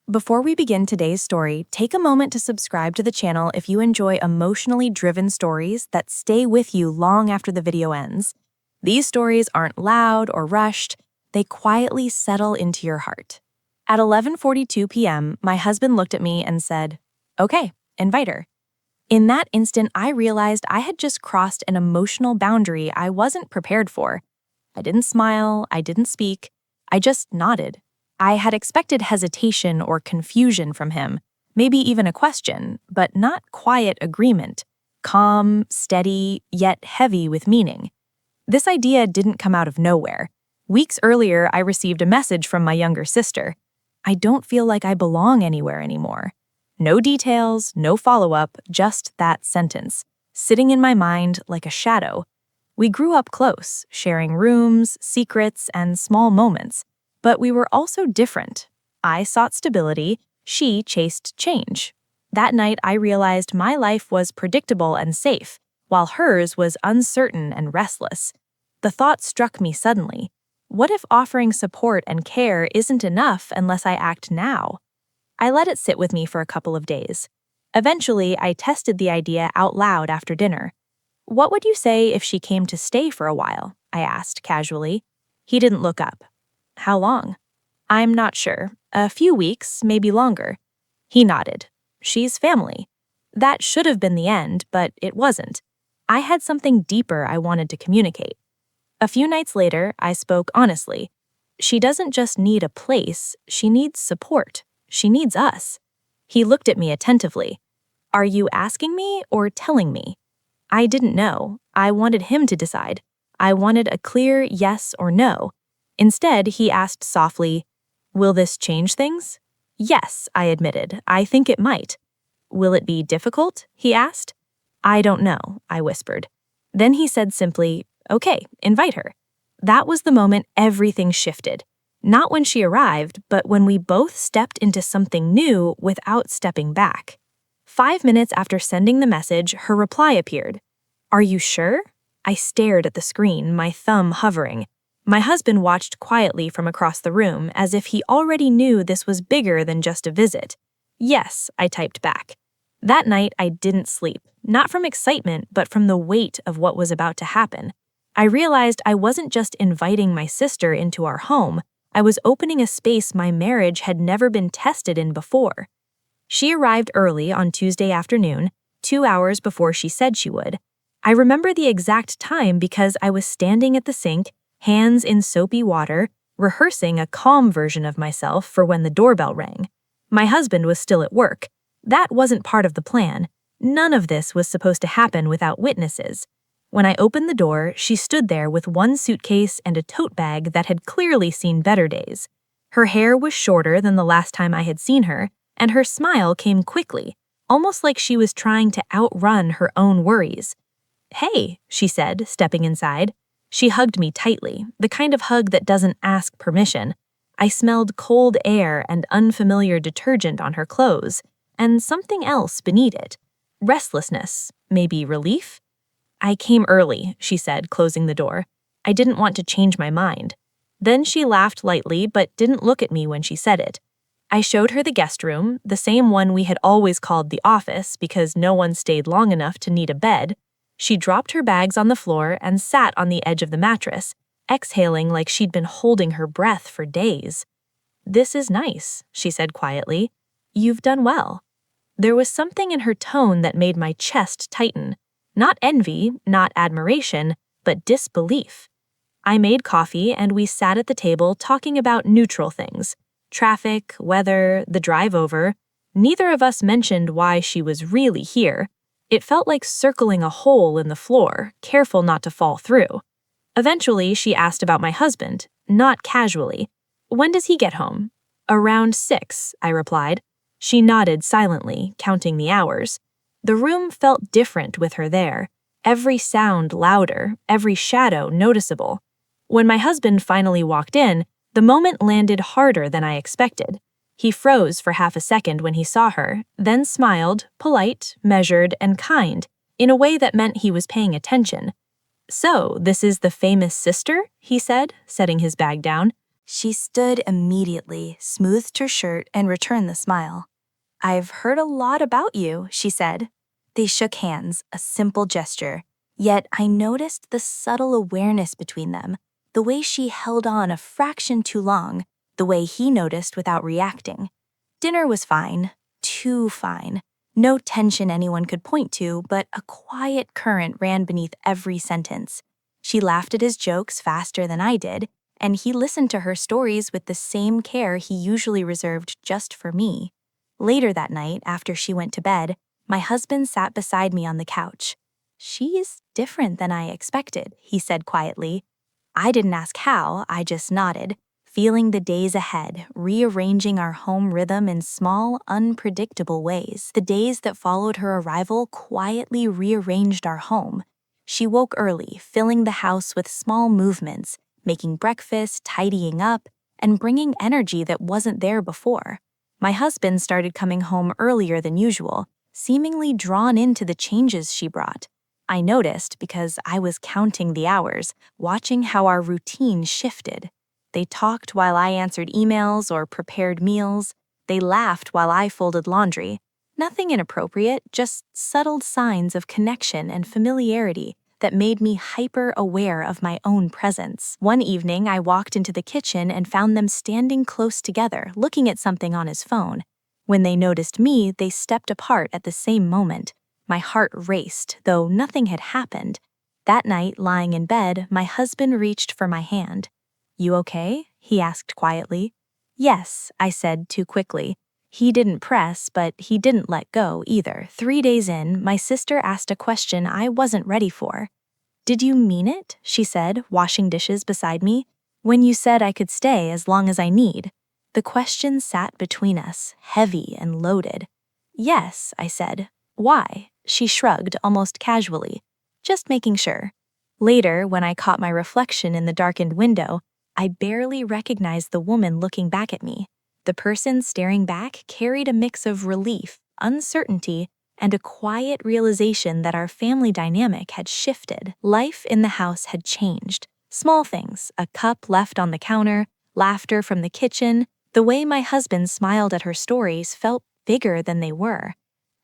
Before we begin today's story, take a moment to subscribe to the channel if you enjoy emotionally driven stories that stay with you long after the video ends. These stories aren't loud or rushed, they quietly settle into your heart. At 11:42 p.m., my husband looked at me and said, "Okay, invite her." In that instant, I realized I had just crossed an emotional boundary I wasn't prepared for. I didn't smile, I didn't speak, I just nodded. I had expected hesitation or confusion from him, maybe even a question, but not quiet agreement. Calm, steady, yet heavy with meaning. This idea didn't come out of nowhere. Weeks earlier, I received a message from my younger sister. "I don't feel like I belong anywhere anymore." No details, no follow-up, just that sentence, sitting in my mind like a shadow. We grew up close, sharing rooms, secrets, and small moments. But we were also different. I sought stability, she chased change. That night, I realized my life was predictable and safe, while hers was uncertain and restless. The thought struck me suddenly. What if offering support and care isn't enough unless I act now? I let it sit with me for a couple of days. Eventually, I tested the idea out loud after dinner. "What would you say if she came to stay for a while?" I asked casually. He didn't look up. "How long?" "I'm not sure. A few weeks, maybe longer." He nodded. "She's family." That should have been the end, but it wasn't. I had something deeper I wanted to communicate. A few nights later, I spoke honestly. "She doesn't just need a place, she needs support. She needs us." He looked at me attentively. "Are you asking me or telling me?" I didn't know. I wanted him to decide. I wanted a clear yes or no. Instead, he asked softly, "Will this change things?" "Yes," I admitted. "I think it might." "Will it be difficult?" he asked. "I don't know," I whispered. Then he said simply, "Okay, invite her." That was the moment everything shifted. Not when she arrived, but when we both stepped into something new without stepping back. 5 minutes after sending the message, her reply appeared. "Are you sure?" I stared at the screen, my thumb hovering. My husband watched quietly from across the room, as if he already knew this was bigger than just a visit. "Yes," I typed back. That night, I didn't sleep, not from excitement, but from the weight of what was about to happen. I realized I wasn't just inviting my sister into our home, I was opening a space my marriage had never been tested in before. She arrived early on Tuesday afternoon, 2 hours before she said she would. I remember the exact time because I was standing at the sink, hands in soapy water, rehearsing a calm version of myself for when the doorbell rang. My husband was still at work. That wasn't part of the plan. None of this was supposed to happen without witnesses. When I opened the door, she stood there with one suitcase and a tote bag that had clearly seen better days. Her hair was shorter than the last time I had seen her, and her smile came quickly, almost like she was trying to outrun her own worries. "Hey," she said, stepping inside. She hugged me tightly, the kind of hug that doesn't ask permission. I smelled cold air and unfamiliar detergent on her clothes, and something else beneath it. Restlessness, maybe relief? "I came early," she said, closing the door. "I didn't want to change my mind." Then she laughed lightly but didn't look at me when she said it. I showed her the guest room, the same one we had always called the office because no one stayed long enough to need a bed. She dropped her bags on the floor and sat on the edge of the mattress, exhaling like she'd been holding her breath for days. "This is nice," she said quietly. "You've done well." There was something in her tone that made my chest tighten. Not envy, not admiration, but disbelief. I made coffee and we sat at the table talking about neutral things. Traffic, weather, the drive over. Neither of us mentioned why she was really here. It felt like circling a hole in the floor, careful not to fall through. Eventually, she asked about my husband, not casually. "When does he get home?" "Around 6, I replied. She nodded silently, counting the hours. The room felt different with her there, every sound louder, every shadow noticeable. When my husband finally walked in, the moment landed harder than I expected. He froze for half a second when he saw her, then smiled, polite, measured, and kind, in a way that meant he was paying attention. "So, this is the famous sister?" he said, setting his bag down. She stood immediately, smoothed her shirt, and returned the smile. "I've heard a lot about you," she said. They shook hands, a simple gesture. Yet I noticed the subtle awareness between them, the way she held on a fraction too long, the way he noticed without reacting. Dinner was fine, too fine. No tension anyone could point to, but a quiet current ran beneath every sentence. She laughed at his jokes faster than I did, and he listened to her stories with the same care he usually reserved just for me. Later that night, after she went to bed, my husband sat beside me on the couch. "She's different than I expected," he said quietly. I didn't ask how, I just nodded, feeling the days ahead, rearranging our home rhythm in small, unpredictable ways. The days that followed her arrival quietly rearranged our home. She woke early, filling the house with small movements, making breakfast, tidying up, and bringing energy that wasn't there before. My husband started coming home earlier than usual, seemingly drawn into the changes she brought. I noticed because I was counting the hours, watching how our routine shifted. They talked while I answered emails or prepared meals. They laughed while I folded laundry. Nothing inappropriate, just subtle signs of connection and familiarity that made me hyper-aware of my own presence. One evening, I walked into the kitchen and found them standing close together, looking at something on his phone. When they noticed me, they stepped apart at the same moment. My heart raced, though nothing had happened. That night, lying in bed, my husband reached for my hand. "You okay?" he asked quietly. "Yes," I said too quickly. He didn't press, but he didn't let go either. 3 days in, my sister asked a question I wasn't ready for. "Did you mean it?" she said, washing dishes beside me. "When you said I could stay as long as I need?" The question sat between us, heavy and loaded. "Yes," I said. "Why?" She shrugged almost casually. "Just making sure." Later, when I caught my reflection in the darkened window, I barely recognized the woman looking back at me. The person staring back carried a mix of relief, uncertainty, and a quiet realization that our family dynamic had shifted. Life in the house had changed. Small things, a cup left on the counter, laughter from the kitchen, the way my husband smiled at her stories felt bigger than they were.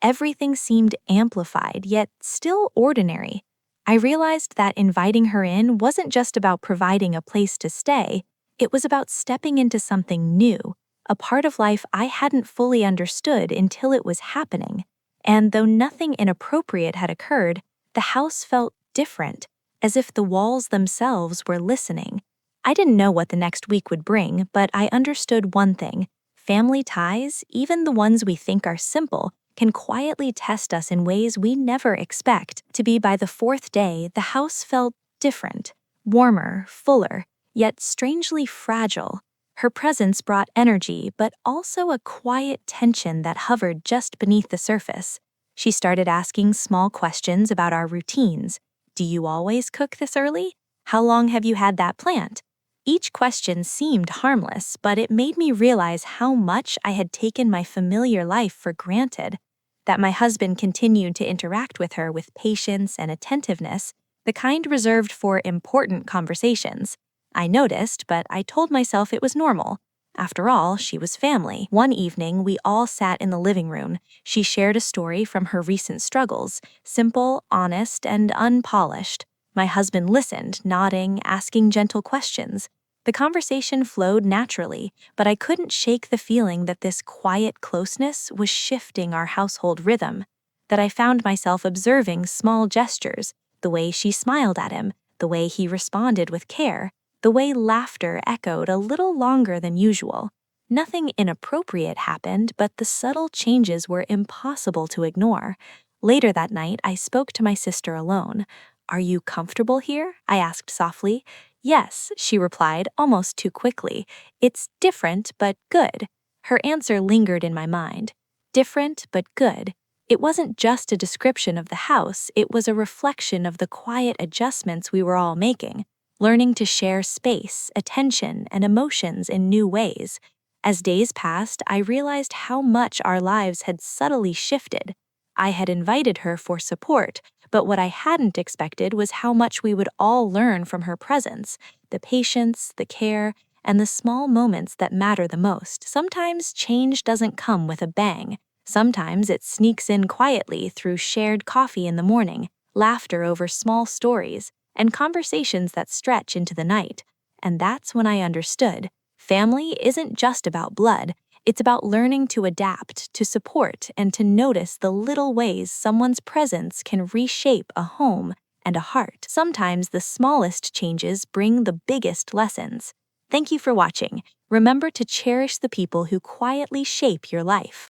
Everything seemed amplified, yet still ordinary. I realized that inviting her in wasn't just about providing a place to stay, it was about stepping into something new, a part of life I hadn't fully understood until it was happening. And though nothing inappropriate had occurred, the house felt different, as if the walls themselves were listening. I didn't know what the next week would bring, but I understood one thing. Family ties, even the ones we think are simple, can quietly test us in ways we never expect. To be by the fourth day, the house felt different, warmer, fuller, yet strangely fragile. Her presence brought energy, but also a quiet tension that hovered just beneath the surface. She started asking small questions about our routines. "Do you always cook this early? How long have you had that plant?" Each question seemed harmless, but it made me realize how much I had taken my familiar life for granted. That my husband continued to interact with her with patience and attentiveness, the kind reserved for important conversations. I noticed, but I told myself it was normal. After all, she was family. One evening, we all sat in the living room. She shared a story from her recent struggles, simple, honest, and unpolished. My husband listened, nodding, asking gentle questions. The conversation flowed naturally, but I couldn't shake the feeling that this quiet closeness was shifting our household rhythm, that I found myself observing small gestures, the way she smiled at him, the way he responded with care, the way laughter echoed a little longer than usual. Nothing inappropriate happened, but the subtle changes were impossible to ignore. Later that night, I spoke to my sister alone. "Are you comfortable here?" I asked softly. "Yes," she replied, almost too quickly. "It's different, but good." Her answer lingered in my mind. Different, but good. It wasn't just a description of the house, it was a reflection of the quiet adjustments we were all making, learning to share space, attention, and emotions in new ways. As days passed, I realized how much our lives had subtly shifted. I had invited her for support, but what I hadn't expected was how much we would all learn from her presence, the patience, the care, and the small moments that matter the most. Sometimes change doesn't come with a bang. Sometimes it sneaks in quietly through shared coffee in the morning, laughter over small stories, and conversations that stretch into the night. And that's when I understood. Family isn't just about blood. It's about learning to adapt, to support, and to notice the little ways someone's presence can reshape a home and a heart. Sometimes the smallest changes bring the biggest lessons. Thank you for watching. Remember to cherish the people who quietly shape your life.